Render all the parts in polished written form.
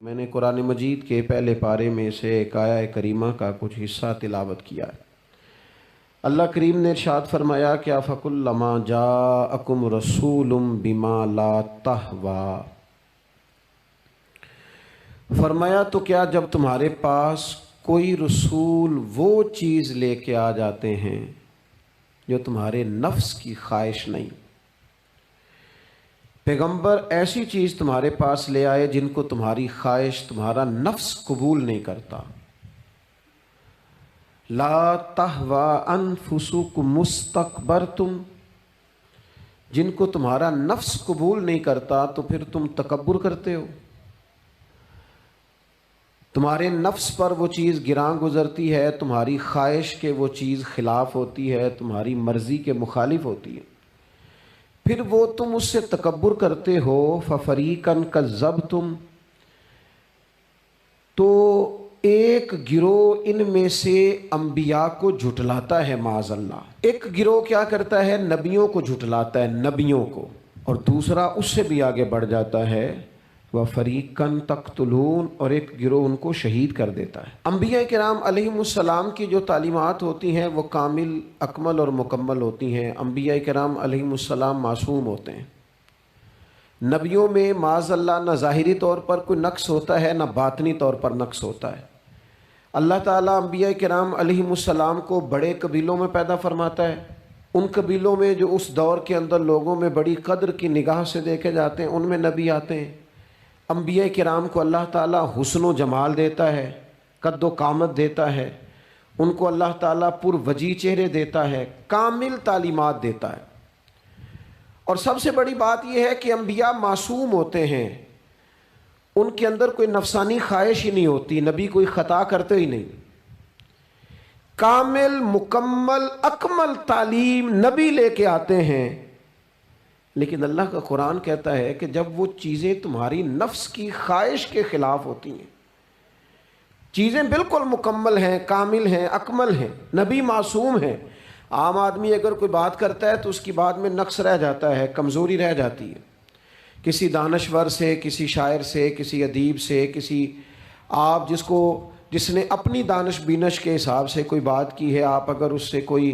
میں نے قرآن مجید کے پہلے پارے میں سے ایک آیہ کریمہ کا کچھ حصہ تلاوت کیا ہے۔ اللہ کریم نے ارشاد فرمایا کہ فَكُلَّمَا جَاءَكُمْ رَسُولٌ بِمَا لَا تَهْوَىٰ، فرمایا تو کیا جب تمہارے پاس کوئی رسول وہ چیز لے کے آ جاتے ہیں جو تمہارے نفس کی خواہش نہیں، پیغمبر ایسی چیز تمہارے پاس لے آئے جن کو تمہاری خواہش تمہارا نفس قبول نہیں کرتا، لا تہویٰ انفسکم مستکبرتم، جن کو تمہارا نفس قبول نہیں کرتا تو پھر تم تکبر کرتے ہو، تمہارے نفس پر وہ چیز گراں گزرتی ہے، تمہاری خواہش کے وہ چیز خلاف ہوتی ہے، تمہاری مرضی کے مخالف ہوتی ہے، پھر وہ تم اس سے تکبر کرتے ہو۔ فَفَرِيقًا كَذَّبْتُمْ، تو ایک گروہ ان میں سے انبیاء کو جھٹلاتا ہے، معاذ اللہ۔ ایک گروہ کیا کرتا ہے؟ نبیوں کو جھٹلاتا ہے، نبیوں کو، اور دوسرا اس سے بھی آگے بڑھ جاتا ہے، وَفَرِيقًا تَقْتُلُونَ، اور ایک گروہ ان کو شہید کر دیتا ہے۔ انبیاء کرام علیہم السلام کی جو تعلیمات ہوتی ہیں وہ کامل، اکمل اور مکمل ہوتی ہیں۔ انبیاء کرام علیہم السلام معصوم ہوتے ہیں۔ نبیوں میں معاذ اللہ نہ ظاہری طور پر کوئی نقص ہوتا ہے نہ باطنی طور پر نقص ہوتا ہے۔ اللہ تعالیٰ انبیاء کرام علیہم السلام کو بڑے قبیلوں میں پیدا فرماتا ہے، ان قبیلوں میں جو اس دور کے اندر لوگوں میں بڑی قدر کی نگاہ سے دیکھے جاتے ہیں، ان میں نبی آتے ہیں۔ انبیاء کرام کو اللہ تعالیٰ حسن و جمال دیتا ہے، قد و قامت دیتا ہے، ان کو اللہ تعالیٰ پر وجیح چہرے دیتا ہے، کامل تعلیمات دیتا ہے۔ اور سب سے بڑی بات یہ ہے کہ انبیاء معصوم ہوتے ہیں، ان کے اندر کوئی نفسانی خواہش ہی نہیں ہوتی، نبی کوئی خطا کرتے ہی نہیں۔ کامل، مکمل، اکمل تعلیم نبی لے کے آتے ہیں، لیکن اللہ کا قرآن کہتا ہے کہ جب وہ چیزیں تمہاری نفس کی خواہش کے خلاف ہوتی ہیں، چیزیں بالکل مکمل ہیں، کامل ہیں، اکمل ہیں، نبی معصوم ہیں۔ عام آدمی اگر کوئی بات کرتا ہے تو اس کی بات میں نقص رہ جاتا ہے، کمزوری رہ جاتی ہے، کسی دانشور سے، کسی شاعر سے، کسی ادیب سے، کسی آپ جس نے اپنی دانش بینش کے حساب سے کوئی بات کی ہے، آپ اگر اس سے کوئی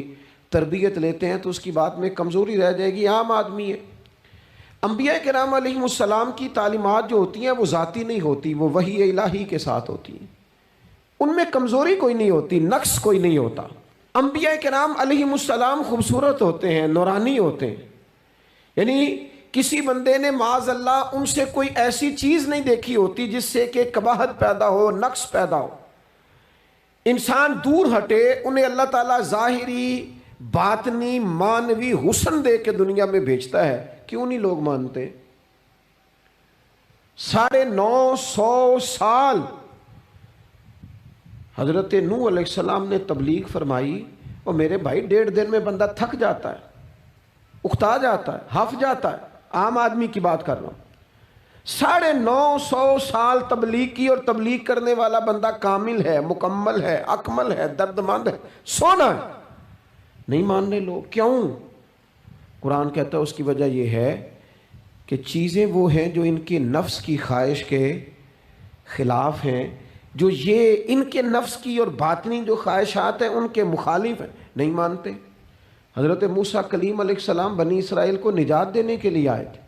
تربیت لیتے ہیں تو اس کی بات میں کمزوری رہ جائے گی، عام آدمی ہے۔ انبیاء کرام علیہم السلام کی تعلیمات جو ہوتی ہیں وہ ذاتی نہیں ہوتی، وہ وحی الہی کے ساتھ ہوتی ہیں، ان میں کمزوری کوئی نہیں ہوتی، نقص کوئی نہیں ہوتا۔ انبیاء کرام علیہم السلام خوبصورت ہوتے ہیں، نورانی ہوتے ہیں، یعنی کسی بندے نے معاذ اللہ ان سے کوئی ایسی چیز نہیں دیکھی ہوتی جس سے کہ قباحت پیدا ہو، نقص پیدا ہو۔ انسان دور ہٹے، انہیں اللہ تعالیٰ ظاہری، باطنی، معنوی حسن دے کے دنیا میں بھیجتا ہے، کیوں نہیں لوگ مانتے؟ 950 سال حضرت نوح علیہ السلام نے تبلیغ فرمائی، اور میرے بھائی 1.5 دن میں بندہ تھک جاتا ہے، اکتا جاتا ہے، ہف جاتا ہے، عام آدمی کی بات کر رہا ہوں۔ 950 سال تبلیغ کی، اور تبلیغ کرنے والا بندہ کامل ہے، مکمل ہے، اکمل ہے، درد مند ہے، سونا ہے، نہیں مان رہے لوگ۔ کیوں؟ قرآن کہتا ہے اس کی وجہ یہ ہے کہ چیزیں وہ ہیں جو ان کے نفس کی خواہش کے خلاف ہیں، جو یہ ان کے نفس کی اور باطنی جو خواہشات ہیں ان کے مخالف ہیں، نہیں مانتے۔ حضرت موسیٰ کلیم علیہ السلام بنی اسرائیل کو نجات دینے کے لیے آئے تھے،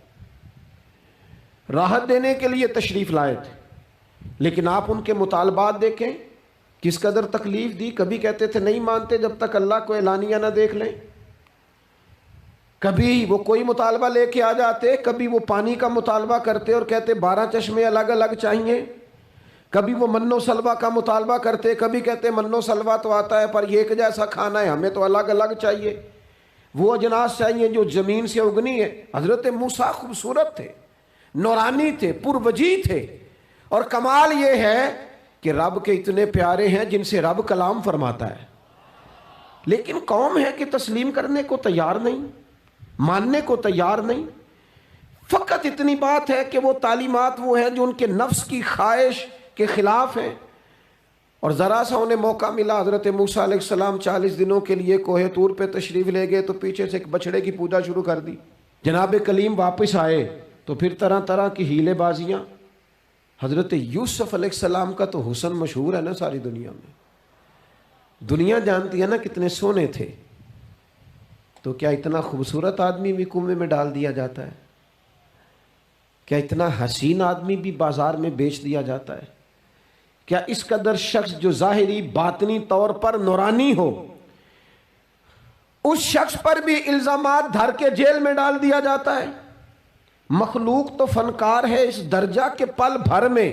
راحت دینے کے لیے تشریف لائے تھے، لیکن آپ ان کے مطالبات دیکھیں کس قدر تکلیف دی۔ کبھی کہتے تھے نہیں مانتے جب تک اللہ کو اعلانیہ نہ دیکھ لیں، کبھی وہ کوئی مطالبہ لے کے آ جاتے، کبھی وہ پانی کا مطالبہ کرتے اور کہتے 12 چشمے الگ الگ چاہیے، کبھی وہ من و سلوہ کا مطالبہ کرتے، کبھی کہتے من و سلوہ تو آتا ہے پر ایک جیسا کھانا ہے، ہمیں تو الگ الگ چاہیے، وہ اجناس چاہیے جو زمین سے اگنی ہے۔ حضرت موسیٰ خوبصورت تھے، نورانی تھے، پروجی تھے، اور کمال یہ ہے کہ رب کے اتنے پیارے ہیں جن سے رب کلام فرماتا ہے، لیکن قوم ہے کہ تسلیم کرنے کو تیار نہیں، ماننے کو تیار نہیں۔ فقط اتنی بات ہے کہ وہ تعلیمات وہ ہیں جو ان کے نفس کی خواہش کے خلاف ہیں، اور ذرا سا انہیں موقع ملا، حضرت موسیٰ علیہ السلام 40 دنوں کے لیے کوہ طور پہ تشریف لے گئے تو پیچھے سے ایک بچڑے کی پوجا شروع کر دی۔ جناب کلیم واپس آئے تو پھر طرح طرح کی ہیلے بازیاں، حضرت یوسف علیہ السلام کا تو حسن مشہور ہے نا ساری دنیا میں، دنیا جانتی ہے نا کتنے سونے تھے، تو کیا اتنا خوبصورت آدمی بھی کنویں میں ڈال دیا جاتا ہے؟ کیا اتنا حسین آدمی بھی بازار میں بیچ دیا جاتا ہے؟ کیا اس قدر شخص جو ظاہری باطنی طور پر نورانی ہو، اس شخص پر بھی الزامات دھر کے جیل میں ڈال دیا جاتا ہے؟ مخلوق تو فنکار ہے اس درجہ کے پل بھر میں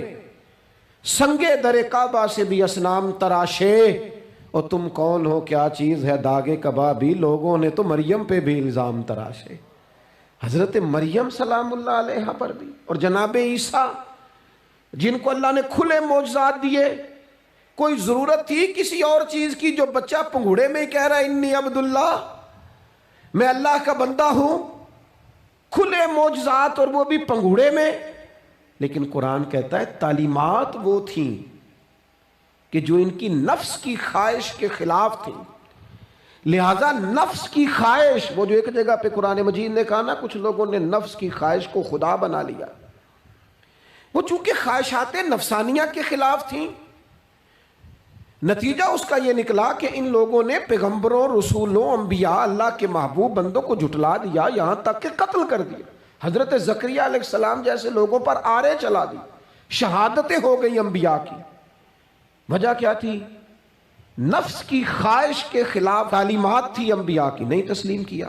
سنگے در کعبہ سے بھی اصنام تراشے، اور تم کون ہو کیا چیز ہے داغے کبابی، لوگوں نے تو مریم پہ بھی الزام تراشے۔ حضرت مریم سلام اللہ علیہ پر بھی، اور جناب عیسیٰ جن کو اللہ نے کھلے معجزات دیے، کوئی ضرورت تھی کسی اور چیز کی؟ جو بچہ پنگوڑے میں کہہ رہا ہے انی عبداللہ، میں اللہ کا بندہ ہوں، کھلے معجزات اور وہ بھی پنگوڑے میں۔ لیکن قرآن کہتا ہے تعلیمات وہ تھیں کہ جو ان کی نفس کی خواہش کے خلاف تھیں، لہذا نفس کی خواہش، وہ جو ایک جگہ پہ قرآن مجید نے کہا نا کچھ لوگوں نے نفس کی خواہش کو خدا بنا لیا، وہ چونکہ خواہشات نفسانیہ کے خلاف تھیں، نتیجہ اس کا یہ نکلا کہ ان لوگوں نے پیغمبروں، رسولوں، انبیاء، اللہ کے محبوب بندوں کو جھٹلا دیا، یہاں تک کہ قتل کر دیا۔ حضرت زکریہ علیہ السلام جیسے لوگوں پر آرے چلا دی، شہادتیں ہو گئی انبیاء کی۔ وجہ کیا تھی؟ نفس کی خواہش کے خلاف تعلیمات تھی انبیاء کی، نہیں تسلیم کیا۔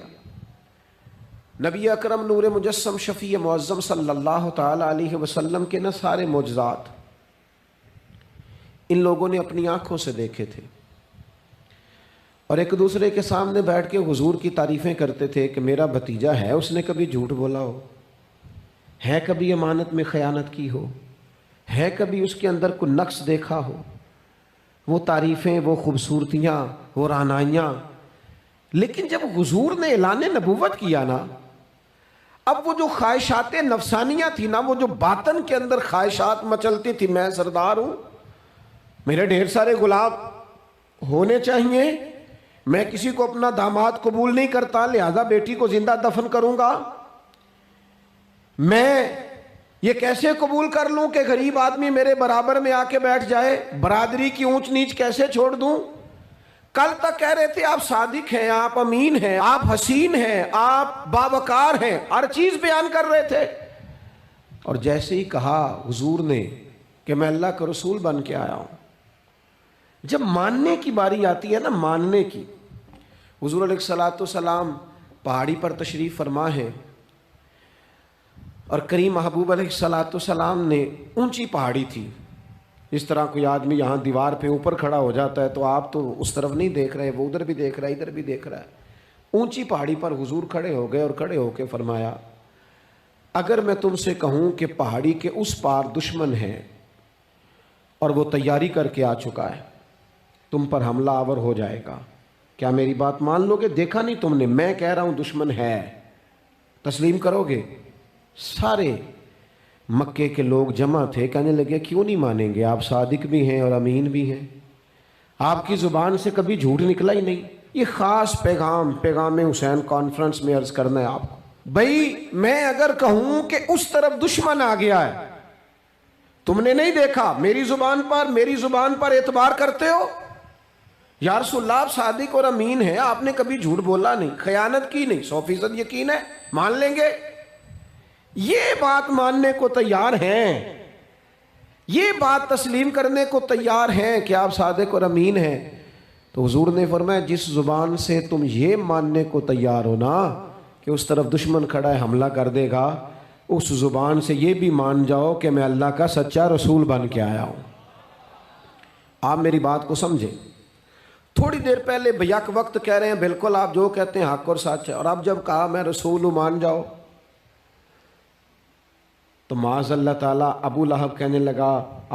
نبی اکرم نور مجسم شفیع معظم صلی اللہ تعالی علیہ وسلم کے نہ سارے معجزات ان لوگوں نے اپنی آنکھوں سے دیکھے تھے، اور ایک دوسرے کے سامنے بیٹھ کے حضور کی تعریفیں کرتے تھے کہ میرا بھتیجا ہے، اس نے کبھی جھوٹ بولا ہو، ہے کبھی امانت میں خیانت کی ہو، ہے کبھی اس کے اندر کوئی نقص دیکھا ہو۔ وہ تعریفیں، وہ خوبصورتیاں، وہ رعنائیاں۔ لیکن جب حضور نے اعلان نبوت کیا نا، اب وہ جو خواہشات نفسانیہ تھی نا، وہ جو باطن کے اندر خواہشات مچلتی تھی، میں سردار ہوں، میرے ڈھیر سارے غلام ہونے چاہیے، میں کسی کو اپنا داماد قبول نہیں کرتا لہذا بیٹی کو زندہ دفن کروں گا، میں یہ کیسے قبول کر لوں کہ غریب آدمی میرے برابر میں آ کے بیٹھ جائے، برادری کی اونچ نیچ کیسے چھوڑ دوں۔ کل تک کہہ رہے تھے آپ صادق ہیں، آپ امین ہیں، آپ حسین ہیں، آپ باوقار ہیں، ہر چیز بیان کر رہے تھے، اور جیسے ہی کہا حضور نے کہ میں اللہ کا رسول بن کے آیا ہوں، جب ماننے کی باری آتی ہے نا، ماننے کی، حضور علیہ السلام پہاڑی پر تشریف فرما ہے، اور کریم محبوب علیہ السلام نے اونچی پہاڑی تھی، اس طرح کوئی آدمی یہاں دیوار پہ اوپر کھڑا ہو جاتا ہے تو آپ تو اس طرف نہیں دیکھ رہے، وہ ادھر بھی دیکھ رہا ہے، ادھر بھی دیکھ رہا ہے۔ اونچی پہاڑی پر حضور کھڑے ہو گئے، اور کھڑے ہو کے فرمایا اگر میں تم سے کہوں کہ پہاڑی کے اس پار دشمن ہے اور وہ تیاری کر کے آ چکا ہے، تم پر حملہ آور ہو جائے گا، کیا میری بات مان لو گے؟ دیکھا نہیں تم نے، میں کہہ رہا ہوں دشمن ہے، تسلیم کرو گے؟ سارے مکے کے لوگ جمع تھے، کہنے لگے کیوں نہیں مانیں گے، آپ صادق بھی ہیں اور امین بھی ہیں، آپ کی زبان سے کبھی جھوٹ نکلا ہی نہیں۔ یہ خاص پیغام حسین کانفرنس میں عرض کرنا ہے آپ کو، بھئی میں اگر کہوں کہ اس طرف دشمن آ گیا ہے، تم نے نہیں دیکھا، میری زبان پر اعتبار کرتے ہو؟ یا رسول اللہ آپ صادق اور امین ہیں، آپ نے کبھی جھوٹ بولا نہیں، خیانت کی نہیں، 100% یقین ہے، مان لیں گے؟ یہ بات ماننے کو تیار ہیں، یہ بات تسلیم کرنے کو تیار ہیں کہ آپ صادق اور امین ہیں، تو حضور نے فرمایا جس زبان سے تم یہ ماننے کو تیار ہو نا کہ اس طرف دشمن کھڑا ہے حملہ کر دے گا، اس زبان سے یہ بھی مان جاؤ کہ میں اللہ کا سچا رسول بن کے آیا ہوں۔ آپ میری بات کو سمجھیں، تھوڑی دیر پہلے بیک وقت کہہ رہے ہیں بالکل آپ جو کہتے ہیں حق اور سچ ہے، اور اب جب کہا میں رسول ہوں مان جاؤ، تو معاذ اللہ تعالیٰ ابو لہب کہنے لگا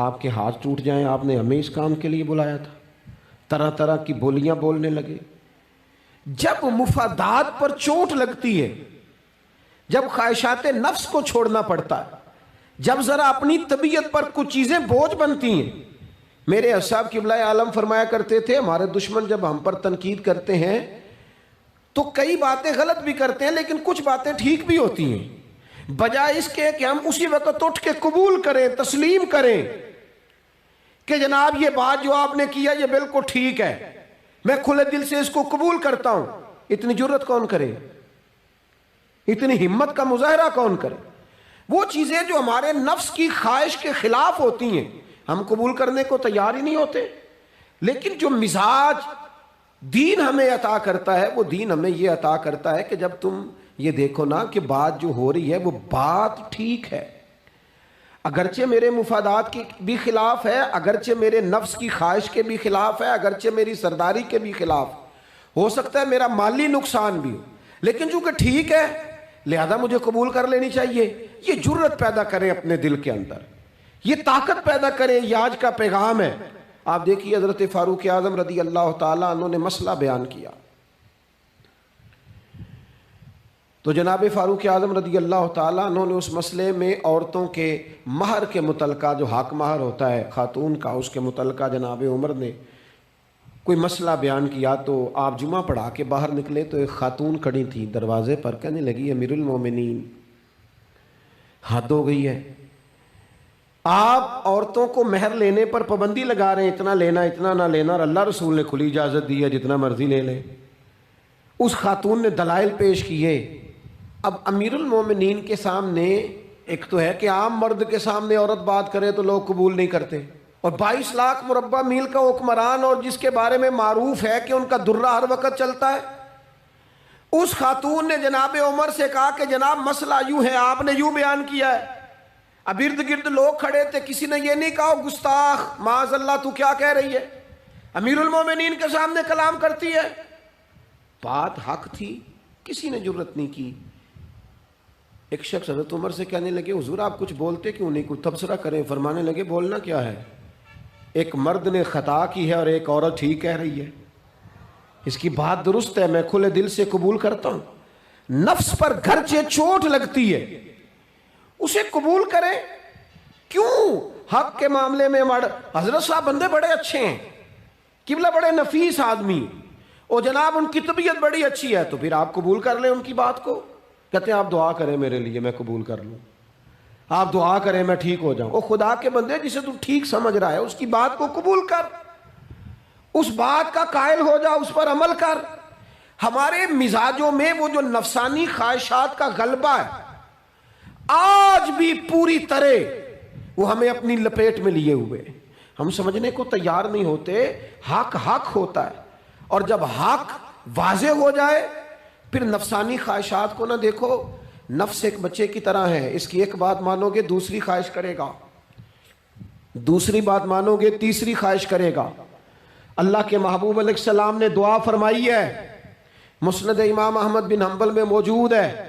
آپ کے ہاتھ ٹوٹ جائیں، آپ نے ہمیں اس کام کے لیے بلایا تھا، طرح طرح کی بولیاں بولنے لگے۔ جب مفادات پر چوٹ لگتی ہے، جب خواہشات نفس کو چھوڑنا پڑتا ہے، جب ذرا اپنی طبیعت پر کچھ چیزیں بوجھ بنتی ہیں، میرے اصحاب قبلہ عالم فرمایا کرتے تھے ہمارے دشمن جب ہم پر تنقید کرتے ہیں تو کئی باتیں غلط بھی کرتے ہیں لیکن کچھ باتیں ٹھیک بھی ہوتی ہیں، بجائے اس کے کہ ہم اسی وقت اٹھ کے قبول کریں، تسلیم کریں کہ جناب یہ بات جو آپ نے کیا یہ بالکل ٹھیک ہے، میں کھلے دل سے اس کو قبول کرتا ہوں. اتنی جرت کون کرے؟ اتنی ہمت کا مظاہرہ کون کرے؟ وہ چیزیں جو ہمارے نفس کی خواہش کے خلاف ہوتی ہیں ہم قبول کرنے کو تیار ہی نہیں ہوتے. لیکن جو مزاج دین ہمیں عطا کرتا ہے، وہ دین ہمیں یہ عطا کرتا ہے کہ جب تم یہ دیکھو نا کہ بات جو ہو رہی ہے وہ بات ٹھیک ہے، اگرچہ میرے مفادات کے بھی خلاف ہے، اگرچہ میرے نفس کی خواہش کے بھی خلاف ہے، اگرچہ میری سرداری کے بھی خلاف، ہو سکتا ہے میرا مالی نقصان بھی ہو، لیکن چونکہ ٹھیک ہے لہذا مجھے قبول کر لینی چاہیے. یہ جرت پیدا کریں اپنے دل کے اندر، یہ طاقت پیدا کریں. یہ آج کا پیغام ہے. آپ دیکھیے حضرت فاروق اعظم رضی اللہ تعالیٰ عنہ نے مسئلہ بیان کیا تو جناب فاروق اعظم رضی اللہ تعالیٰ عنہ نے اس مسئلے میں عورتوں کے مہر کے متعلقہ، جو حق مہر ہوتا ہے خاتون کا، اس کے متعلقہ جناب عمر نے کوئی مسئلہ بیان کیا. تو آپ جمعہ پڑھا کے باہر نکلے تو ایک خاتون کھڑی تھی دروازے پر، کہنے لگی امیر المومنین حد ہو گئی ہے، آپ عورتوں کو مہر لینے پر پابندی لگا رہے ہیں، اتنا لینا اتنا نہ لینا، اور اللہ رسول نے کھلی اجازت دی ہے جتنا مرضی لے لیں. اس خاتون نے دلائل پیش کیے. اب امیر المومنین کے سامنے ایک تو ہے کہ عام مرد کے سامنے عورت بات کرے تو لوگ قبول نہیں کرتے، اور 22 لاکھ مربع میل کا حکمران اور جس کے بارے میں معروف ہے کہ ان کا درہ ہر وقت چلتا ہے، اس خاتون نے جناب عمر سے کہا کہ جناب مسئلہ یوں ہے، آپ نے یوں بیان کیا ہے. اب ارد گرد لوگ کھڑے تھے، کسی نے یہ نہیں کہا گستاخ معاذ اللہ تو کیا کہہ رہی ہے، امیر المومنین کے سامنے کلام کرتی ہے. بات حق تھی، کسی نے جرت نہیں کی. ایک شخص حضرت عمر سے کہنے لگے حضور آپ کچھ بولتے کیوں نہیں، کچھ تبصرہ کریں. فرمانے لگے بولنا کیا ہے، ایک مرد نے خطا کی ہے اور ایک عورت ٹھیک کہہ رہی ہے، اس کی بات درست ہے، میں کھلے دل سے قبول کرتا ہوں. نفس پر گرچہ چوٹ لگتی ہے اسے قبول کریں. کیوں حق کے معاملے میں حضرت صاحب بندے بڑے اچھے ہیں، قبلہ بڑے نفیس آدمی، اور جناب ان کی طبیعت بڑی اچھی ہے، تو پھر آپ قبول کر لیں ان کی بات کو. کہتے ہیں آپ دعا کریں میرے لیے میں قبول کر لوں، آپ دعا کریں میں ٹھیک ہو جاؤں. او خدا کے بندے، جسے تو ٹھیک سمجھ رہا ہے اس کی بات کو قبول کر، اس بات کا قائل ہو جا، اس پر عمل کر. ہمارے مزاجوں میں وہ جو نفسانی خواہشات کا غلبہ ہے آج بھی پوری طرح وہ ہمیں اپنی لپیٹ میں لیے ہوئے، ہم سمجھنے کو تیار نہیں ہوتے. حق حق ہوتا ہے، اور جب حق واضح ہو جائے پھر نفسانی خواہشات کو نہ دیکھو. نفس ایک بچے کی طرح ہے، اس کی ایک بات مانو گے دوسری خواہش کرے گا، دوسری بات مانو گے تیسری خواہش کرے گا. اللہ کے محبوب علیہ السلام نے دعا فرمائی ہے، مسند امام احمد بن حنبل میں موجود ہے.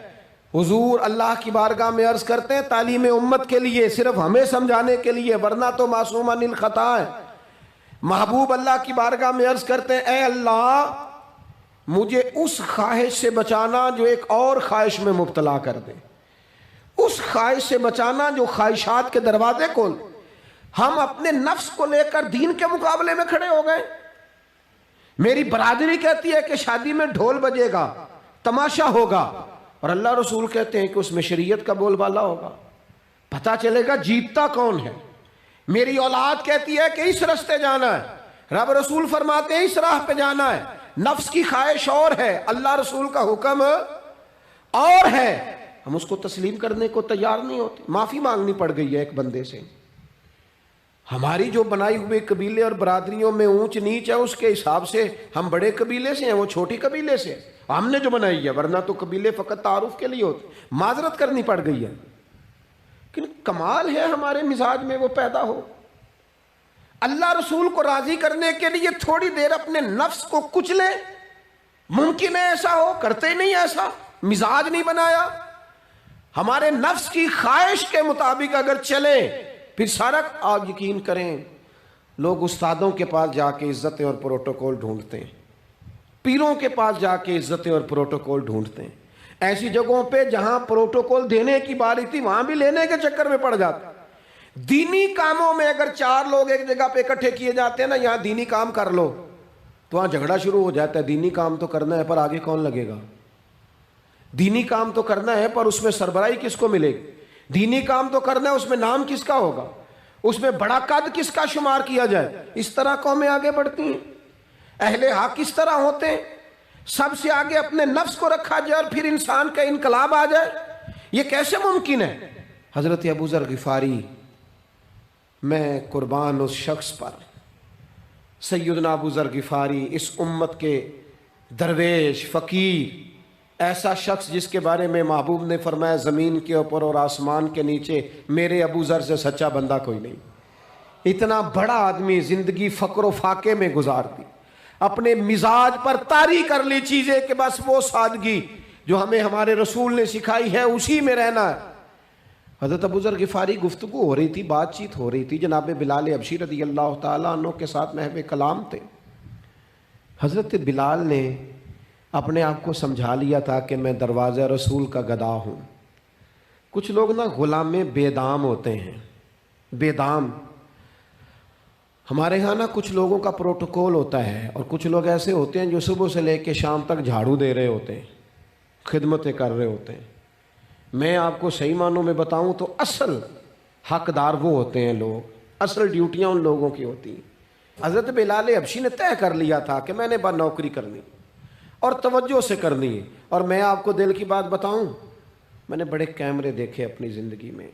حضور اللہ کی بارگاہ میں عرض کرتے ہیں تعلیم امت کے لیے، صرف ہمیں سمجھانے کے لیے، ورنہ تو معصوم عن الخطا ہے. محبوب اللہ کی بارگاہ میں عرض کرتے ہیں اے اللہ مجھے اس خواہش سے بچانا جو ایک اور خواہش میں مبتلا کر دے، اس خواہش سے بچانا جو خواہشات کے دروازے کھول. ہم اپنے نفس کو لے کر دین کے مقابلے میں کھڑے ہو گئے. میری برادری کہتی ہے کہ شادی میں ڈھول بجے گا، تماشا ہوگا، اور اللہ رسول کہتے ہیں کہ اس میں شریعت کا بول بالا ہوگا، پتہ چلے گا جیتتا کون ہے. میری اولاد کہتی ہے کہ اس راستے جانا ہے، رب رسول فرماتے ہیں اس راہ پہ جانا ہے. نفس کی خواہش اور ہے، اللہ رسول کا حکم اور ہے، ہم اس کو تسلیم کرنے کو تیار نہیں ہوتے. معافی مانگنی پڑ گئی ہے ایک بندے سے. ہماری جو بنائی ہوئے قبیلے اور برادریوں میں اونچ نیچ ہے اس کے حساب سے ہم بڑے قبیلے سے ہیں، وہ چھوٹی قبیلے سے ہم نے جو بنائی ہے، ورنہ تو قبیلے فقط تعارف کے لیے ہوتے. معذرت کرنی پڑ گئی ہے، لیکن کمال ہے ہمارے مزاج میں وہ پیدا ہو. اللہ رسول کو راضی کرنے کے لیے تھوڑی دیر اپنے نفس کو کچلے. ممکن ہے ایسا ہو، کرتے نہیں ایسا، مزاج نہیں بنایا. ہمارے نفس کی خواہش کے مطابق اگر چلے پھر سارا. آپ یقین کریں لوگ استادوں کے پاس جا کے عزتیں اور پروٹوکول ڈھونڈتے ہیں، پیروں کے پاس جا کے عزتیں اور پروٹوکول ڈھونڈتے ہیں. ایسی جگہوں پہ جہاں پروٹوکول دینے کی باری تھی وہاں بھی لینے کے چکر میں پڑ جاتے. دینی کاموں میں اگر 4 لوگ ایک جگہ پہ اکٹھے کیے جاتے ہیں نا، یہاں دینی کام کر لو، تو وہاں جھگڑا شروع ہو جاتا ہے. دینی کام تو کرنا ہے پر آگے کون لگے گا. دینی کام تو کرنا ہے پر اس میں سربراہی کس کو ملے گی؟ دینی کام تو کرنا ہے، اس میں نام کس کا ہوگا؟ اس میں بڑا قد کس کا شمار کیا جائے؟ اس طرح قومیں آگے بڑھتی ہیں۔ اہل حق اس طرح ہوتے ہیں، سب سے آگے اپنے نفس کو رکھا جائے اور پھر انسان کا انقلاب آ جائے۔ یہ کیسے ممکن ہے؟ حضرت ابو ذر غفاری، میں قربان اس شخص پر، سیدنا ابو ذر غفاری اس امت کے درویش فقیر، ایسا شخص جس کے بارے میں محبوب نے فرمایا زمین کے اوپر اور آسمان کے نیچے میرے ابو ذر سے سچا بندہ کوئی نہیں۔ اتنا بڑا آدمی زندگی فقر و فاقے میں گزار دی، اپنے مزاج پر طاری کر لی چیزیں کہ بس وہ سادگی جو ہمیں ہمارے رسول نے سکھائی ہے اسی میں رہنا ہے۔ حضرت ابو ذر غفاری گفتگو ہو رہی تھی، بات چیت ہو رہی تھی، جناب بلال حبشی رضی اللہ تعالیٰ عنہ کے ساتھ محو کلام تھے۔ حضرت بلال نے اپنے آپ کو سمجھا لیا تھا کہ میں دروازہ رسول کا گدا ہوں۔ کچھ لوگ نا غلام بے دام ہوتے ہیں، بے دام۔ ہمارے ہاں نا کچھ لوگوں کا پروٹوکول ہوتا ہے، اور کچھ لوگ ایسے ہوتے ہیں جو صبح سے لے کے شام تک جھاڑو دے رہے ہوتے ہیں، خدمتیں کر رہے ہوتے ہیں۔ میں آپ کو صحیح معنوں میں بتاؤں تو اصل حقدار وہ ہوتے ہیں لوگ، اصل ڈیوٹیاں ان لوگوں کی ہوتی ہیں۔ حضرت بلال حبشی نے طے کر لیا تھا کہ میں نے بس نوکری کرنی اور توجہ سے کرنی ہے۔ اور میں آپ کو دل کی بات بتاؤں، میں نے بڑے کیمرے دیکھے اپنی زندگی میں،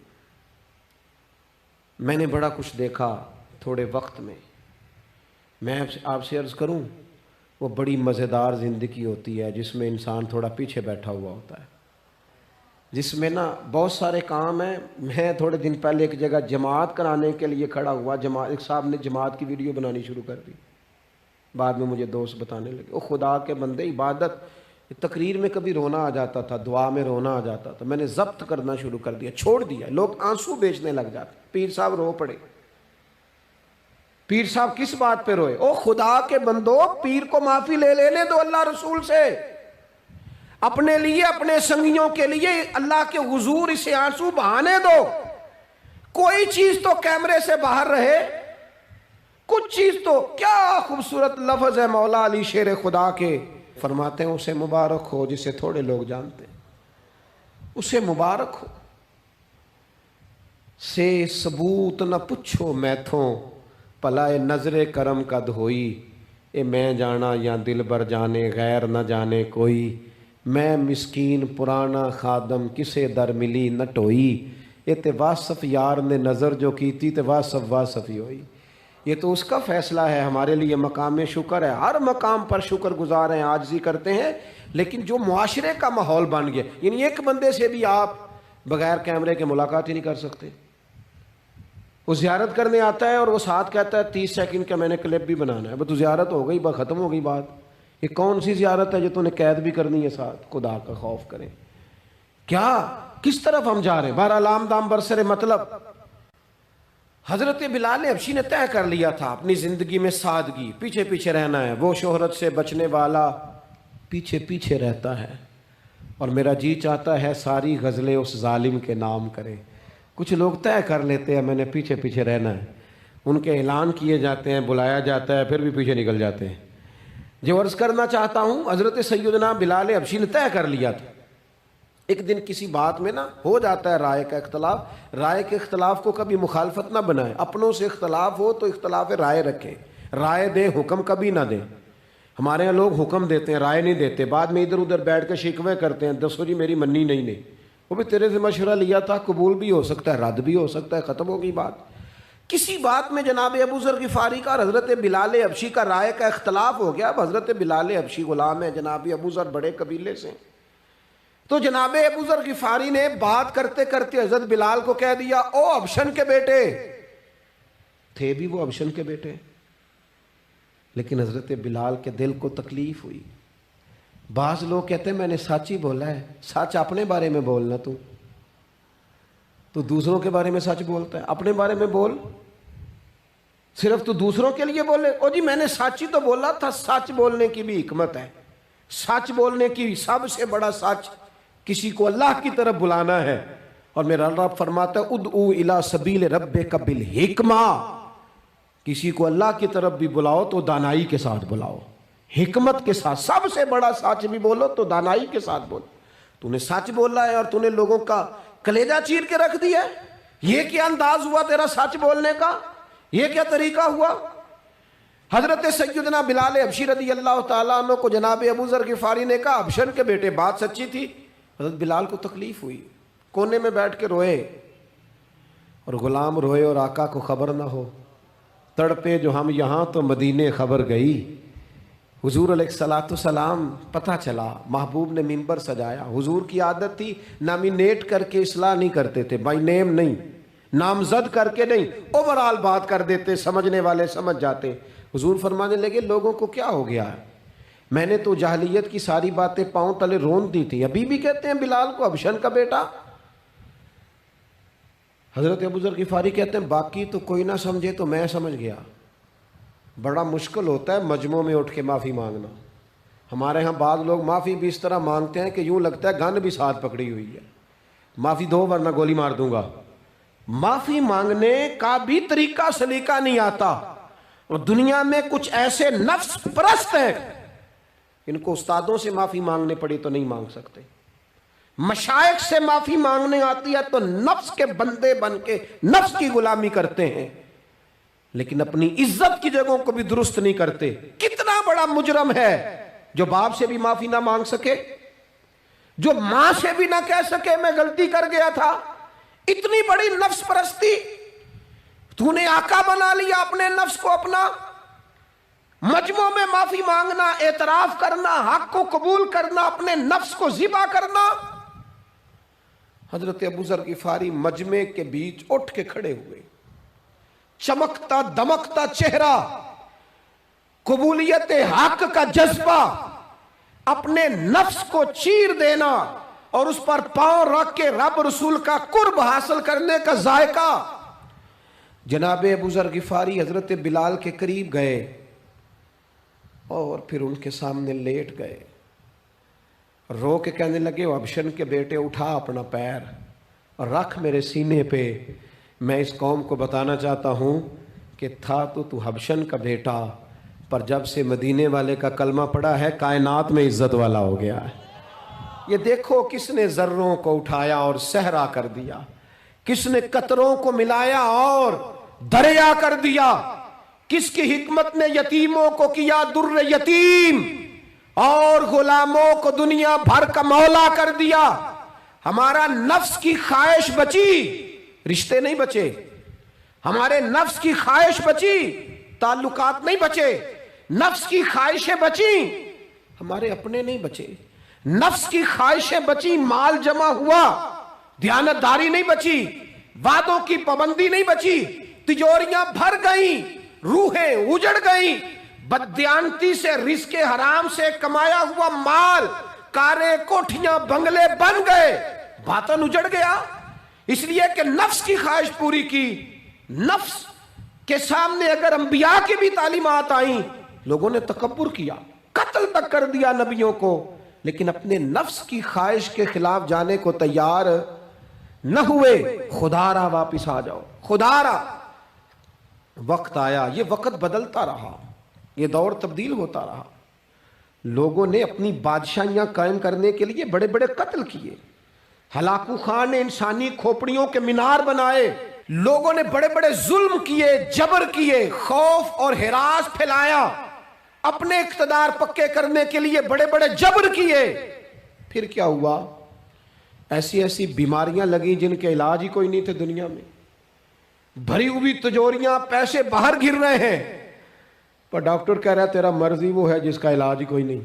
میں نے بڑا کچھ دیکھا تھوڑے وقت میں۔ میں آپ سے عرض کروں، وہ بڑی مزیدار زندگی ہوتی ہے جس میں انسان تھوڑا پیچھے بیٹھا ہوا ہوتا ہے، جس میں نا بہت سارے کام ہیں۔ میں تھوڑے دن پہلے ایک جگہ جماعت کرانے کے لیے کھڑا ہوا، ایک صاحب نے جماعت کی ویڈیو بنانی شروع کر دی، بعد میں مجھے دوست بتانے لگے او خدا کے بندے، عبادت تقریر میں کبھی رونا آ جاتا تھا، دعا میں رونا آ جاتا تھا، میں نے ضبط کرنا شروع کر دیا، چھوڑ دیا۔ لوگ آنسو بیچنے لگ جاتے، پیر صاحب رو پڑے۔ پیر صاحب کس بات پہ روئے؟ او خدا کے بندو، پیر کو معافی لے لینے دو اللہ رسول سے، اپنے لیے اپنے سنگیوں کے لیے اللہ کے حضور اسے آنسو بہانے دو۔ کوئی چیز تو کیمرے سے باہر رہے، کچھ چیز تو۔ کیا خوبصورت لفظ ہے مولا علی شیر خدا کے، فرماتے ہیں اسے مبارک ہو جسے تھوڑے لوگ جانتے ہیں، اسے مبارک ہو۔ سے ثبوت نہ پچھو میتھوں، پلائے نظر کرم کا دھوئی، اے میں جانا یا دل بر جانے غیر نہ جانے کوئی، میں مسکین پرانا خادم کسے در ملی نہ ٹوئی، اے تے واصف یار نے نظر جو کی تھی تے واصف واصف ہی ہوئی۔ یہ تو اس کا فیصلہ ہے، ہمارے لیے مقام شکر ہے، ہر مقام پر شکر گزار ہیں، عاجزی کرتے ہیں، لیکن جو معاشرے کا ماحول بن گیا، یعنی ایک بندے سے بھی آپ بغیر کیمرے کے ملاقات ہی نہیں کر سکتے۔ وہ زیارت کرنے آتا ہے اور وہ ساتھ کہتا ہے 30 سیکنڈ کا میں نے کلپ بھی بنانا ہے، بس تو زیارت ہو گئی، بس ختم ہو گئی بات۔ یہ کون سی زیارت ہے جو تو نے قید بھی کرنی ہے ساتھ؟ خدا کا خوف کریں، کیا کس طرف ہم جا رہے ہیں؟ بہرحال عام دام برسر مطلب، حضرت بلال حبشی نے طے کر لیا تھا اپنی زندگی میں سادگی، پیچھے پیچھے رہنا ہے۔ وہ شہرت سے بچنے والا پیچھے پیچھے رہتا ہے، اور میرا جی چاہتا ہے ساری غزلیں اس ظالم کے نام کریں۔ کچھ لوگ طے کر لیتے ہیں میں نے پیچھے پیچھے رہنا ہے، ان کے اعلان کیے جاتے ہیں، بلایا جاتا ہے، پھر بھی پیچھے نکل جاتے ہیں۔ جو عرض کرنا چاہتا ہوں، حضرت سیدنا بلال حبشی نے طے کر لیا تھا۔ ایک دن کسی بات میں نا ہو جاتا ہے رائے کا اختلاف، رائے کے اختلاف کو کبھی مخالفت نہ بنائیں، اپنوں سے اختلاف ہو تو اختلاف رائے رکھیں، رائے دیں، حکم کبھی نہ دیں۔ ہمارے یہاں لوگ حکم دیتے ہیں، رائے نہیں دیتے، بعد میں ادھر ادھر بیٹھ کے شکوے کرتے ہیں، دسو جی میری منی نہیں، وہ بھی تیرے سے مشورہ لیا تھا، قبول بھی ہو سکتا ہے، رد بھی ہو سکتا ہے، ختم ہو گئی بات۔ کسی بات میں جناب ابو ذر غفاری کا اور حضرت بلال حبشی کا رائے کا اختلاف ہو گیا۔ اب حضرت بلال حبشی غلام ہے، جناب ابو ذر بڑے قبیلے سے، تو جناب ابو ذر غفاری نے بات کرتے کرتے حضرت بلال کو کہہ دیا، او ابشن کے بیٹے، تھے بھی وہ ابشن کے بیٹے، لیکن حضرت بلال کے دل کو تکلیف ہوئی۔ بعض لوگ کہتے ہیں میں نے سچ ہی بولا ہے، سچ اپنے بارے میں بولنا، تو دوسروں کے بارے میں سچ بولتا ہے، اپنے بارے میں بول، صرف تو دوسروں کے لیے بولے۔ او جی میں نے سچ ہی تو بولا تھا، سچ بولنے کی بھی حکمت ہے، سچ بولنے کی سب سے بڑا سچ کسی کو اللہ کی طرف بلانا ہے، اور میرا رب فرماتا ہے ادعو الی سبیل ربک بالحکمہ، کسی کو اللہ کی طرف بھی بلاؤ تو دانائی کے ساتھ بلاؤ، حکمت کے ساتھ، سب سے بڑا سچ بھی بولو تو دانائی کے ساتھ بولو۔ تو نے سچ بولا ہے اور تو نے لوگوں کا کلیجہ چیر کے رکھ دیا ہے. یہ کیا انداز ہوا تیرا سچ بولنے کا؟ یہ کیا طریقہ ہوا؟ حضرت سیدنا بلال حبشی رضی اللہ تعالیٰ عنہ کو جناب ابو ذر غفاری نے کہا حبشن کے بیٹے بات سچی تھی. حضرت بلال کو تکلیف ہوئی, کونے میں بیٹھ کے روئے, اور غلام روئے اور آقا کو خبر نہ ہو. تڑپے جو ہم یہاں تو مدینے خبر گئی. حضور علیہ الصلوۃ والسلام پتہ چلا, محبوب نے ممبر سجایا. حضور کی عادت تھی نامینیٹ کر کے اصلاح نہیں کرتے تھے, بائی نیم نہیں, نامزد کر کے نہیں, اوورال بات کر دیتے, سمجھنے والے سمجھ جاتے. حضور فرمانے لگے لوگوں کو کیا ہو گیا ہے, میں نے تو جاہلیت کی ساری باتیں پاؤں تلے رون دی تھی, ابھی بھی کہتے ہیں بلال کو حبشن کا بیٹا. حضرت ابو ذر غفاری کہتے ہیں باقی تو کوئی نہ سمجھے تو میں سمجھ گیا. بڑا مشکل ہوتا ہے مجمعوں میں اٹھ کے معافی مانگنا. ہمارے ہاں بعض لوگ معافی بھی اس طرح مانگتے ہیں کہ یوں لگتا ہے گن بھی ساتھ پکڑی ہوئی ہے, معافی دو ورنہ گولی مار دوں گا. معافی مانگنے کا بھی طریقہ سلیقہ نہیں آتا. اور دنیا میں کچھ ایسے نفس پرست ہیں, ان کو استادوں سے معافی مانگنے پڑی تو نہیں مانگ سکتے. مشائخ سے معافی مانگنے آتی ہے تو نفس کے بندے بن کے نفس کی غلامی کرتے ہیں, لیکن اپنی عزت کی جگہوں کو بھی درست نہیں کرتے. کتنا بڑا مجرم ہے جو باپ سے بھی معافی نہ مانگ سکے, جو ماں سے بھی نہ کہہ سکے میں غلطی کر گیا تھا. اتنی بڑی نفس پرستی. تو نے آقا بنا لیا اپنے نفس کو اپنا. مجمعوں میں معافی مانگنا, اعتراف کرنا, حق کو قبول کرنا, اپنے نفس کو ذبح کرنا. حضرت ابو ذر غفاری مجمع کے بیچ اٹھ کے کھڑے ہوئے, چمکتا دمکتا چہرہ, قبولیت حق کا جذبہ, اپنے نفس کو چیر دینا اور اس پر پاؤں رکھ کے رب رسول کا قرب حاصل کرنے کا ذائقہ. جناب ابو ذر غفاری حضرت بلال کے قریب گئے اور پھر ان کے سامنے لیٹ گئے, رو کے کہنے لگے حبشن کے بیٹے اٹھا اپنا پیر اور رکھ میرے سینے پہ. میں اس قوم کو بتانا چاہتا ہوں کہ تھا تو حبشن کا بیٹا, پر جب سے مدینے والے کا کلمہ پڑا ہے کائنات میں عزت والا ہو گیا ہے. یہ دیکھو کس نے ذروں کو اٹھایا اور صحرا کر دیا, کس نے قطروں کو ملایا اور دریا کر دیا, کس کی حکمت نے یتیموں کو کیا در یتیم اور غلاموں کو دنیا بھر کا مولا کر دیا. ہمارا نفس کی خواہش بچی, رشتے نہیں بچے. ہمارے نفس کی خواہش بچی, تعلقات نہیں بچے. نفس کی خواہشیں بچی, ہمارے اپنے نہیں بچے. نفس کی خواہشیں بچی, مال جمع ہوا, دیانتداری نہیں بچی, وعدوں کی پابندی نہیں بچی, تجوریاں بھر گئیں, روحیں اجڑ گئیں. بددیانتی سے رزق حرام سے کمایا ہوا مال, کاریں کوٹھیاں بنگلے بن گئے, باطن اجڑ گیا. اس لیے کہ نفس کی خواہش پوری کی. نفس کے سامنے اگر انبیاء کی بھی تعلیمات آئیں, لوگوں نے تکبر کیا, قتل تک کر دیا نبیوں کو, لیکن اپنے نفس کی خواہش کے خلاف جانے کو تیار نہ ہوئے. خدا را واپس آ جاؤ, خدا را. وقت آیا, یہ وقت بدلتا رہا, یہ دور تبدیل ہوتا رہا. لوگوں نے اپنی بادشاہیاں قائم کرنے کے لیے بڑے بڑے قتل کیے. ہلاکو خان نے انسانی کھوپڑیوں کے مینار بنائے. لوگوں نے بڑے بڑے ظلم کیے, جبر کیے, خوف اور ہراس پھیلایا, اپنے اقتدار پکے کرنے کے لیے بڑے بڑے جبر کیے. پھر کیا ہوا؟ ایسی ایسی بیماریاں لگیں جن کے علاج ہی کوئی نہیں تھے دنیا میں. بھری ہوئی تجوریاں, پیسے باہر گر رہے ہیں, پر ڈاکٹر کہہ رہا ہے تیرا مرض ہی وہ ہے جس کا علاج ہی کوئی نہیں.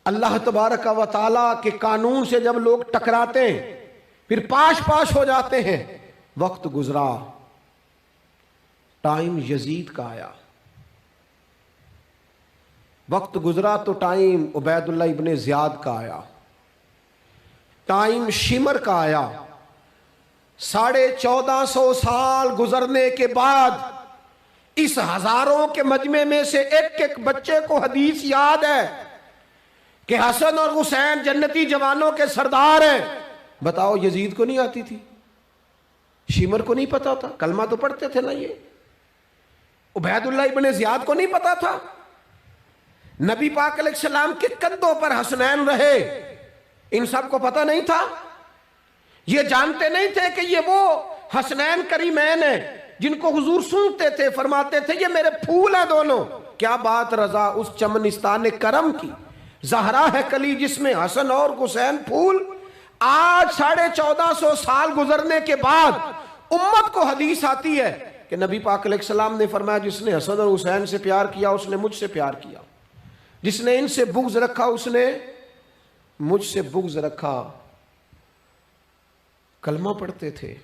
اللہ تبارک و تعالیٰ کے قانون سے جب لوگ ٹکراتے ہیں پھر پاش پاش ہو جاتے ہیں. وقت گزرا, ٹائم یزید کا آیا. وقت گزرا تو ٹائم عبید اللہ ابن زیاد کا آیا, ٹائم شمر کا آیا. 1450 سال گزرنے کے بعد اس ہزاروں کے مجمع میں سے ایک ایک بچے کو حدیث یاد ہے کہ حسن اور حسین جنتی جوانوں کے سردار ہیں. بتاؤ یزید کو نہیں آتی تھی, شمر کو نہیں پتا تھا, کلمہ تو پڑھتے تھے نا. یہ عبید اللہ ابن زیاد کو نہیں پتا تھا. نبی پاک علیہ السلام کے کندھوں پر حسنین رہے, ان سب کو پتہ نہیں تھا؟ یہ جانتے نہیں تھے کہ یہ وہ حسنین کریمین ہیں جن کو حضور سنتے تھے، فرماتے تھے یہ میرے پھول ہیں دونوں؟ کیا بات رضا اس چمنستان کرم کی، زہرا ہے کلی جس میں حسن اور حسین پھول۔ آج 1450 سال گزرنے کے بعد امت کو حدیث آتی ہے کہ نبی پاک علیہ السلام نے فرمایا جس نے حسن اور حسین سے پیار کیا اس نے مجھ سے پیار کیا، جس نے ان سے بغض رکھا اس نے مجھ سے بغض رکھا۔ کلمہ پڑھتے تھے،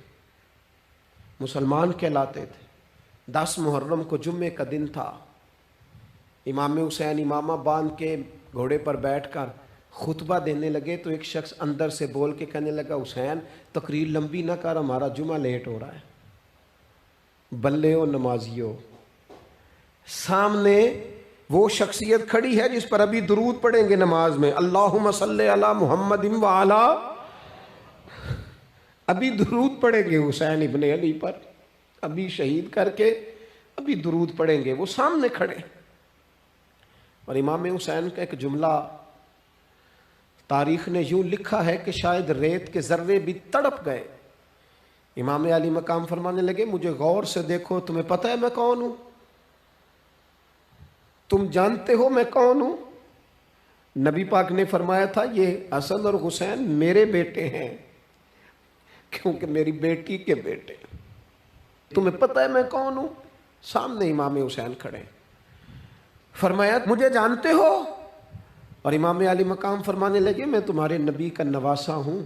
مسلمان کہلاتے تھے۔ 10 محرم کو جمعے کا دن تھا، امام حسین امامہ باندھ کے گھوڑے پر بیٹھ کر خطبہ دینے لگے تو ایک شخص اندر سے بول کے کہنے لگا حسین تقریر لمبی نہ کر، ہمارا جمعہ لیٹ ہو رہا ہے۔ بلے و نمازیو، سامنے وہ شخصیت کھڑی ہے جس پر ابھی درود پڑھیں گے نماز میں، اللہم صلی علی محمد وعلی، ابھی درود پڑھیں گے حسین ابن علی پر، ابھی شہید کر کے ابھی درود پڑھیں گے، وہ سامنے کھڑے۔ اور امام حسین کا ایک جملہ تاریخ نے یوں لکھا ہے کہ شاید ریت کے ذرے بھی تڑپ گئے۔ امام علی مقام فرمانے لگے مجھے غور سے دیکھو، تمہیں پتہ ہے میں کون ہوں؟ تم جانتے ہو میں کون ہوں؟ نبی پاک نے فرمایا تھا یہ حسن اور حسین میرے بیٹے ہیں کیونکہ میری بیٹی کے بیٹے۔ تمہیں پتہ ہے میں کون ہوں؟ سامنے امام حسین کھڑے، فرمایا مجھے جانتے ہو؟ اور امام علی مقام فرمانے لگے میں تمہارے نبی کا نواسا ہوں،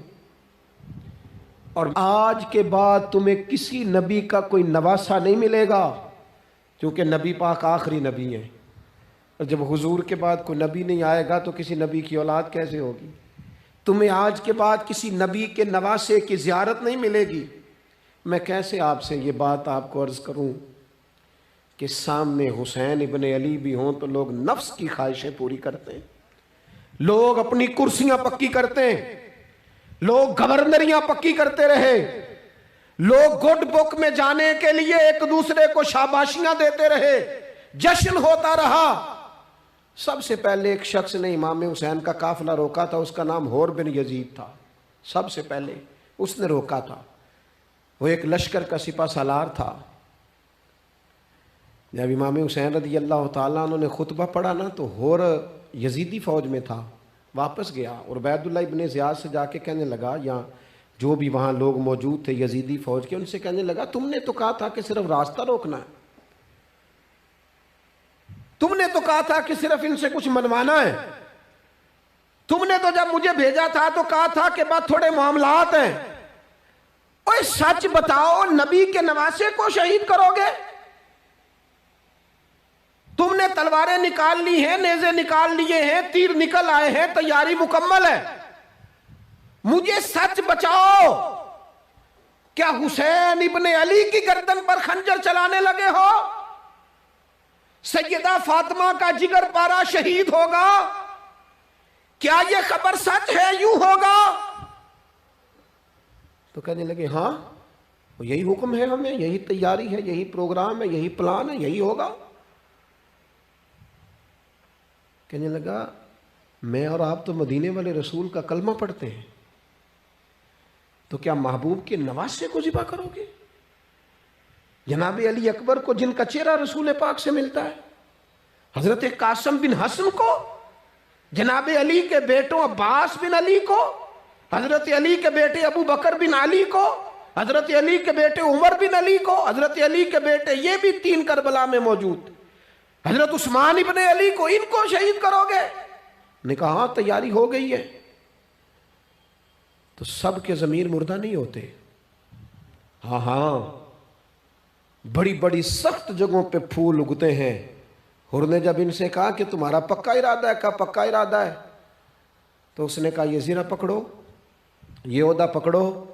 اور آج کے بعد تمہیں کسی نبی کا کوئی نواسا نہیں ملے گا، کیونکہ نبی پاک آخری نبی ہیں، اور جب حضور کے بعد کوئی نبی نہیں آئے گا تو کسی نبی کی اولاد کیسے ہوگی؟ تمہیں آج کے بعد کسی نبی کے نواسے کی زیارت نہیں ملے گی۔ میں کیسے آپ سے یہ بات آپ کو عرض کروں کہ سامنے حسین ابن علی بھی ہوں تو لوگ نفس کی خواہشیں پوری کرتے ہیں، لوگ اپنی کرسیاں پکی کرتے ہیں، لوگ گورنریاں پکی کرتے رہے، لوگ گڈ بک میں جانے کے لیے ایک دوسرے کو شاباشیاں دیتے رہے، جشن ہوتا رہا۔ سب سے پہلے ایک شخص نے امام حسین کا قافلہ روکا تھا، اس کا نام حور بن یزید تھا، سب سے پہلے اس نے روکا تھا۔ وہ ایک لشکر کا سپہ سالار تھا۔ جب امام حسین رضی اللہ تعالیٰ عنہ نے خطبہ پڑھا نا تو حور یزیدی فوج میں تھا، واپس گیا اور عبید اللہ ابن زیاد سے جا کے کہنے لگا، یا جو بھی وہاں لوگ موجود تھے یزیدی فوج کے، ان سے کہنے لگا تم نے تو کہا تھا کہ صرف راستہ روکنا ہے، تم نے تو کہا تھا کہ صرف ان سے کچھ منوانا ہے، تم نے تو جب مجھے بھیجا تھا تو کہا تھا کہ بات تھوڑے معاملات ہیں، اوہ سچ بتاؤ نبی کے نواسے کو شہید کرو گے؟ تم نے تلواریں نکال لی ہیں، نیزے نکال لیے ہیں، تیر نکل آئے ہیں، تیاری مکمل ہے، مجھے سچ بچاؤ، کیا حسین ابن علی کی گردن پر خنجر چلانے لگے ہو؟ سیدہ فاطمہ کا جگر پارا شہید ہوگا، کیا یہ خبر سچ ہے؟ یوں ہوگا؟ تو کہنے لگے ہاں یہی حکم ہے ہمیں، یہی تیاری ہے، یہی پروگرام ہے، یہی پلان ہے، یہی ہوگا۔ کہنے لگا میں اور آپ تو مدینے والے رسول کا کلمہ پڑھتے ہیں، تو کیا محبوب کے نواسے کو ذبح کرو گے؟ جناب علی اکبر کو جن کا چہرہ رسول پاک سے ملتا ہے، حضرت قاسم بن حسن کو، جناب علی کے بیٹوں عباس بن علی کو، حضرت علی کے بیٹے ابو بکر بن علی کو، حضرت علی کے بیٹے عمر بن علی کو، حضرت علی کے بیٹے یہ بھی 3 کربلا میں موجود، حضرت عثمان ابن علی کو، ان کو شہید کرو گے؟ نے کہا ہاں تیاری ہو گئی ہے۔ تو سب کے ضمیر مردہ نہیں ہوتے، ہاں بڑی بڑی سخت جگہوں پہ پھول اگتے ہیں۔ حر نے جب ان سے کہا کہ تمہارا پکا ارادہ ہے، کہا پکا ارادہ ہے، تو اس نے کہا یہ زیرہ پکڑو، یہ عہدہ پکڑو،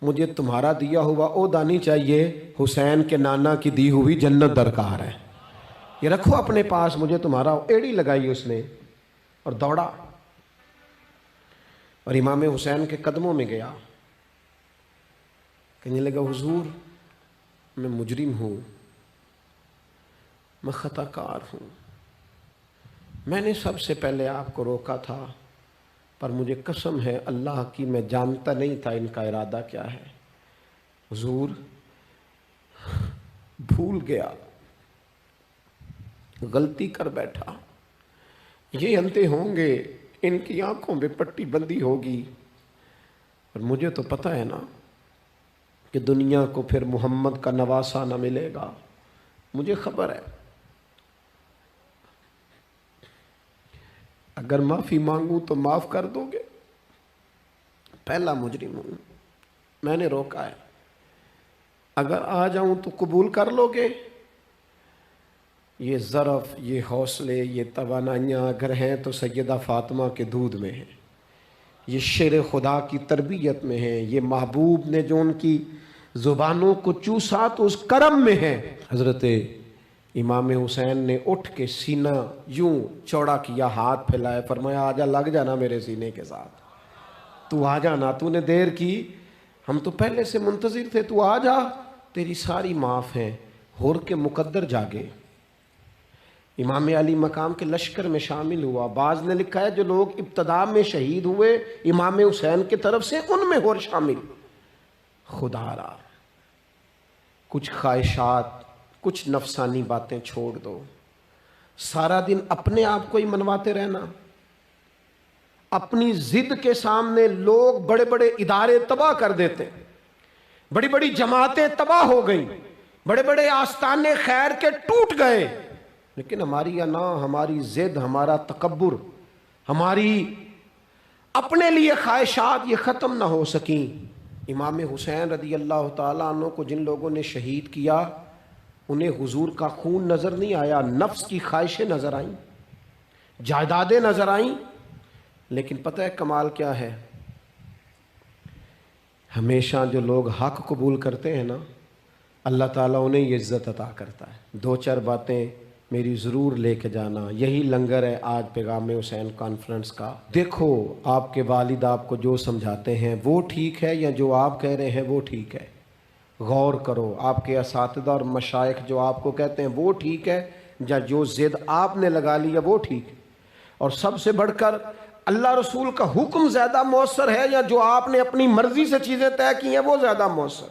مجھے تمہارا دیا ہوا عہدہ نہیں چاہیے، حسین کے نانا کی دی ہوئی جنت درکار ہے، یہ رکھو اپنے پاس، مجھے تمہارا۔ ایڑی لگائی اس نے اور دوڑا اور امام حسین کے قدموں میں گیا، کہنے لگا حضور میں مجرم ہوں، میں خطا کار ہوں، میں نے سب سے پہلے آپ کو روکا تھا، اور مجھے قسم ہے اللہ کی میں جانتا نہیں تھا ان کا ارادہ کیا ہے. حضور بھول گیا، غلطی کر بیٹھا. یہ اندھے ہوں گے، ان کی آنکھوں میں پٹی بندی ہوگی، اور مجھے تو پتہ ہے نا کہ دنیا کو پھر محمد کا نواسہ نہ ملے گا. مجھے خبر ہے اگر معافی مانگوں تو معاف کر دو گے. پہلا مجرم ہوں، میں نے روکا ہے. اگر آ جاؤں تو قبول کر لو گے. یہ ظرف، یہ حوصلے، یہ توانائیاں اگر ہیں تو سیدہ فاطمہ کے دودھ میں ہیں، یہ شیر خدا کی تربیت میں ہیں، یہ محبوب نے جو ان کی زبانوں کو چوسا تو اس کرم میں ہے. حضرت امام حسین نے اٹھ کے سینہ یوں چوڑا کیا، ہاتھ پھیلائے، فرمایا آجا، لگ جانا میرے سینے کے ساتھ، تو آ جانا، تو نے دیر کی، ہم تو پہلے سے منتظر تھے، تو آ جا، تیری ساری معاف ہیں. ہور کے مقدر جاگے. امام علی مقام کے لشکر میں شامل ہوا. بعض نے لکھا ہے جو لوگ ابتدا میں شہید ہوئے امام حسین کی طرف سے، ان میں ہور شامل. خدا را کچھ خواہشات، کچھ نفسانی باتیں چھوڑ دو. سارا دن اپنے آپ کو ہی منواتے رہنا. اپنی ضد کے سامنے لوگ بڑے بڑے ادارے تباہ کر دیتے، بڑی بڑی جماعتیں تباہ ہو گئیں، بڑے بڑے آستانے خیر کے ٹوٹ گئے، لیکن ہماری انا، ہماری ضد، ہمارا تکبر، ہماری اپنے لیے خواہشات یہ ختم نہ ہو سکیں. امام حسین رضی اللہ تعالیٰ عنہ کو جن لوگوں نے شہید کیا انہیں حضور کا خون نظر نہیں آیا، نفس کی خواہشیں نظر آئیں، جائیدادیں نظر آئیں. لیکن پتہ ہے کمال کیا ہے؟ ہمیشہ جو لوگ حق قبول کرتے ہیں نا، اللہ تعالیٰ انہیں یہ عزت عطا کرتا ہے. دو چار باتیں میری ضرور لے کے جانا. یہی لنگر ہے آج پیغام حسین کانفرنس کا. دیکھو آپ کے والد آپ کو جو سمجھاتے ہیں وہ ٹھیک ہے یا جو آپ کہہ رہے ہیں وہ ٹھیک ہے؟ غور کرو. آپ کے اساتذہ اور مشائخ جو آپ کو کہتے ہیں وہ ٹھیک ہے یا جو ضد آپ نے لگا لیا وہ ٹھیک ہے؟ اور سب سے بڑھ کر اللہ رسول کا حکم زیادہ مؤثر ہے یا جو آپ نے اپنی مرضی سے چیزیں طے کی ہیں وہ زیادہ مؤثر؟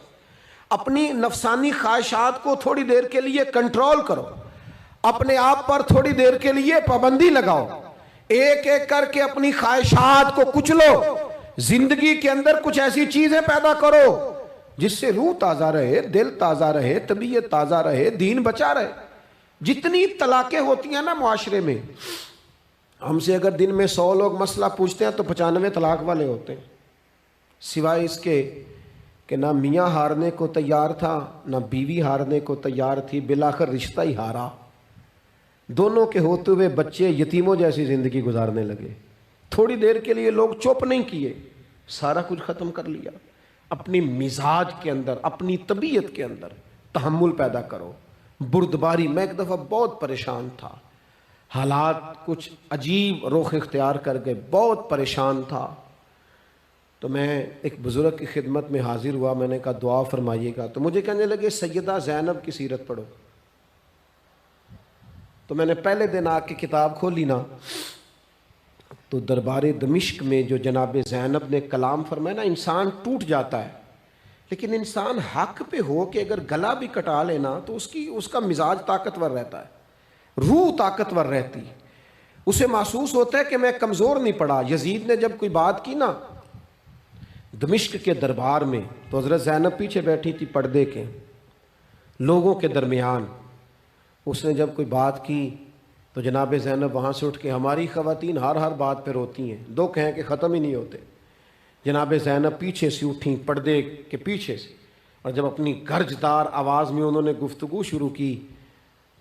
اپنی نفسانی خواہشات کو تھوڑی دیر کے لیے کنٹرول کرو، اپنے آپ پر تھوڑی دیر کے لیے پابندی لگاؤ، ایک ایک کر کے اپنی خواہشات کو کچلو. زندگی کے اندر کچھ ایسی چیزیں پیدا کرو جس سے روح تازہ رہے، دل تازہ رہے، طبیعت تازہ رہے، دین بچا رہے. جتنی طلاقیں ہوتی ہیں نا معاشرے میں، ہم سے اگر دن میں 100 لوگ مسئلہ پوچھتے ہیں تو 95 طلاق والے ہوتے ہیں، سوائے اس کے کہ نہ میاں ہارنے کو تیار تھا نہ بیوی ہارنے کو تیار تھی، بالآخر رشتہ ہی ہارا. دونوں کے ہوتے ہوئے بچے یتیموں جیسی زندگی گزارنے لگے. تھوڑی دیر کے لیے لوگ چپ نہیں کیے، سارا کچھ ختم کر لیا. اپنی مزاج کے اندر، اپنی طبیعت کے اندر تحمل پیدا کرو. بردباری، میں ایک دفعہ بہت پریشان تھا، حالات کچھ عجیب رخ اختیار کر گئے، بہت پریشان تھا. تو میں ایک بزرگ کی خدمت میں حاضر ہوا، میں نے کہا دعا فرمائیے گا. تو مجھے کہنے لگے سیدہ زینب کی سیرت پڑھو. تو میں نے پہلے دن آ کے کتاب کھولی نا، تو دربار دمشق میں جو جناب زینب نے کلام فرمایا نا، انسان ٹوٹ جاتا ہے. لیکن انسان حق پہ ہو کہ اگر گلا بھی کٹا لینا تو اس کا مزاج طاقتور رہتا ہے، روح طاقتور رہتی، اسے محسوس ہوتا ہے کہ میں کمزور نہیں پڑا. یزید نے جب کوئی بات کی نا دمشق کے دربار میں، تو حضرت زینب پیچھے بیٹھی تھی پردے کے لوگوں کے درمیان. اس نے جب کوئی بات کی تو جناب زینب وہاں سے اٹھ کے، ہماری خواتین ہر بات پہ روتی ہیں، دکھ ہیں کہ ختم ہی نہیں ہوتے. جناب زینب پیچھے سے اٹھیں پردے کے پیچھے سے، اور جب اپنی گرجدار آواز میں انہوں نے گفتگو شروع کی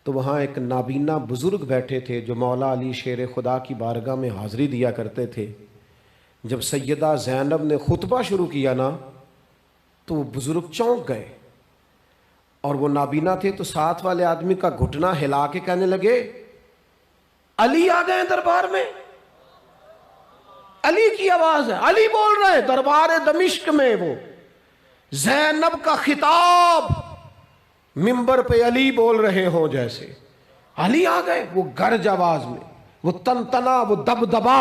تو وہاں ایک نابینا بزرگ بیٹھے تھے جو مولا علی شیر خدا کی بارگاہ میں حاضری دیا کرتے تھے. جب سیدہ زینب نے خطبہ شروع کیا نا تو وہ بزرگ چونک گئے، اور وہ نابینا تھے تو ساتھ والے آدمی کا گھٹنا ہلا کے کہنے لگے علی آ گئے دربار میں. علی کی آواز ہے، علی بول رہے ہیں دربار دمشق میں. وہ زینب کا خطاب منبر پہ علی بول رہے ہوں جیسے. علی آ گئے، وہ گرج آواز میں، وہ تنتنا، وہ دبدبا،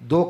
2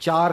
4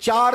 4